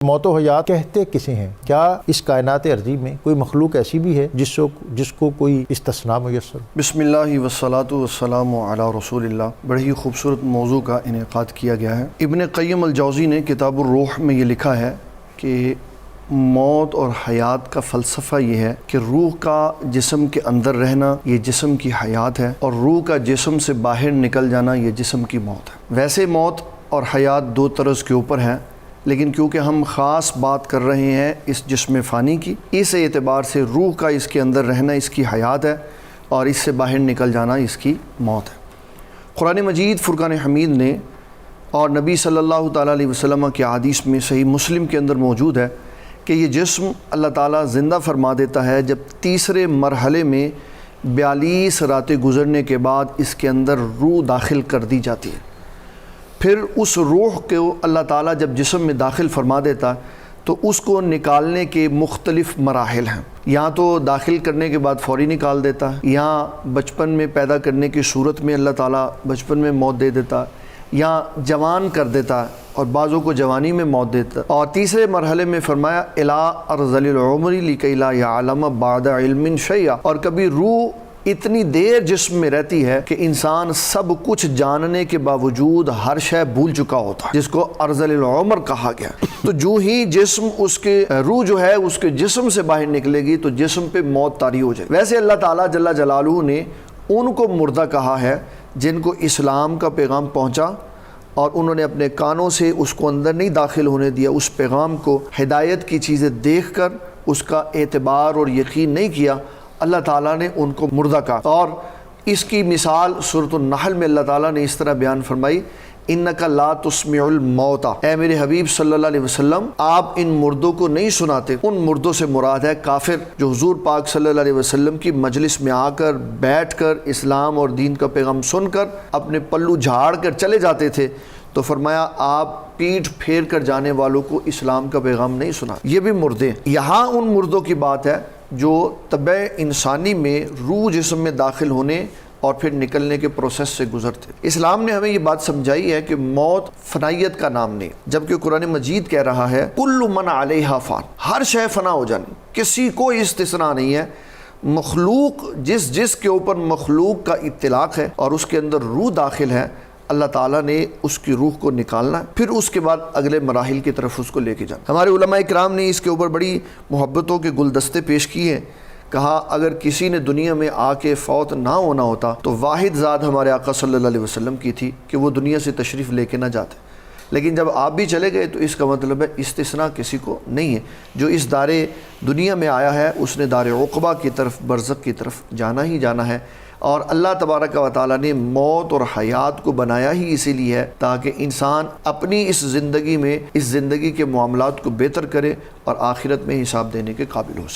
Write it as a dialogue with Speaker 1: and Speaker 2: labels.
Speaker 1: موت و حیات کہتے کسے ہیں؟ کیا اس کائنات ارضی میں کوئی مخلوق ایسی بھی ہے جس کو کوئی استثناء میسر؟
Speaker 2: بسم اللہ والصلاة والسلام علی رسول اللہ۔ بڑی ہی خوبصورت موضوع کا انعقاد کیا گیا ہے۔ ابن قیم الجوزی نے کتاب الروح میں یہ لکھا ہے کہ موت اور حیات کا فلسفہ یہ ہے کہ روح کا جسم کے اندر رہنا یہ جسم کی حیات ہے، اور روح کا جسم سے باہر نکل جانا یہ جسم کی موت ہے۔ ویسے موت اور حیات دو طرز کے اوپر ہیں، لیکن کیونکہ ہم خاص بات کر رہے ہیں اس جسم فانی کی، اس اعتبار سے روح کا اس کے اندر رہنا اس کی حیات ہے اور اس سے باہر نکل جانا اس کی موت ہے۔ قرآن مجید فرقان حمید نے اور نبی صلی اللہ تعالیٰ علیہ وسلم کے حدیث میں صحیح مسلم کے اندر موجود ہے کہ یہ جسم اللہ تعالیٰ زندہ فرما دیتا ہے جب تیسرے مرحلے میں 42 راتیں گزرنے کے بعد اس کے اندر روح داخل کر دی جاتی ہے۔ پھر اس روح کو اللہ تعالیٰ جب جسم میں داخل فرما دیتا تو اس کو نکالنے کے مختلف مراحل ہیں۔ یہاں تو داخل کرنے کے بعد فوری نکال دیتا ہے، یہاں بچپن میں پیدا کرنے کی صورت میں اللہ تعالیٰ بچپن میں موت دے دیتا ہے، یہاں جوان کر دیتا ہے اور بعضوں کو جوانی میں موت دیتا ہے، اور تیسرے مرحلے میں فرمایا الی ارذل العمر لکی لا یعلم بعد علم شیئا، اور کبھی روح اتنی دیر جسم میں رہتی ہے کہ انسان سب کچھ جاننے کے باوجود ہر شے بھول چکا ہوتا ہے، جس کو ارذل العمر کہا گیا۔ تو جو ہی جسم اس کے روح جو ہے اس کے جسم سے باہر نکلے گی تو جسم پہ موت طاری ہو جائے۔ ویسے اللہ تعالیٰ جل جلالہ نے ان کو مردہ کہا ہے جن کو اسلام کا پیغام پہنچا اور انہوں نے اپنے کانوں سے اس کو اندر نہیں داخل ہونے دیا، اس پیغام کو ہدایت کی چیزیں دیکھ کر اس کا اعتبار اور یقین نہیں کیا، اللہ تعالیٰ نے ان کو مردہ کہا۔ اور اس کی مثال سورۃ النحل میں اللہ تعالیٰ نے اس طرح بیان فرمائی اِنَّكَ لَا تُسْمِعُ الْمَوْتَى، اے میرے حبیب صلی اللہ علیہ وسلم آپ ان مردوں کو نہیں سناتے۔ ان مردوں سے مراد ہے کافر جو حضور پاک صلی اللہ علیہ وسلم کی مجلس میں آ کر بیٹھ کر اسلام اور دین کا پیغام سن کر اپنے پلو جھاڑ کر چلے جاتے تھے، تو فرمایا آپ پیٹھ پھیر کر جانے والوں کو اسلام کا پیغام نہیں سنا، یہ بھی مردے ہیں۔ یہاں ان مردوں کی بات ہے جو طبع انسانی میں روح جسم میں داخل ہونے اور پھر نکلنے کے پروسیس سے گزرتے۔ اسلام نے ہمیں یہ بات سمجھائی ہے کہ موت فنائیت کا نام نہیں، جبکہ قرآن مجید کہہ رہا ہے کل من علیہا فان، ہر شے فنا ہو جانی، کسی کو استثناء نہیں ہے۔ مخلوق جس کے اوپر مخلوق کا اطلاق ہے اور اس کے اندر روح داخل ہے، اللہ تعالیٰ نے اس کی روح کو نکالنا ہے، پھر اس کے بعد اگلے مراحل کی طرف اس کو لے کے جانا۔ ہمارے علماء کرام نے اس کے اوپر بڑی محبتوں کے گلدستے پیش کیے ہیں۔ کہا اگر کسی نے دنیا میں آ کے فوت نہ ہونا ہوتا تو واحد ذات ہمارے آقا صلی اللہ علیہ وسلم کی تھی کہ وہ دنیا سے تشریف لے کے نہ جاتے، لیکن جب آپ بھی چلے گئے تو اس کا مطلب ہے استثناء کسی کو نہیں ہے۔ جو اس دار دنیا میں آیا ہے اس نے دار عقبہ کی طرف برزخ کی طرف جانا ہی جانا ہے، اور اللہ تبارک و تعالیٰ نے موت اور حیات کو بنایا ہی اسی لیے ہے تاکہ انسان اپنی اس زندگی میں اس زندگی کے معاملات کو بہتر کرے اور آخرت میں حساب دینے کے قابل ہو سکے۔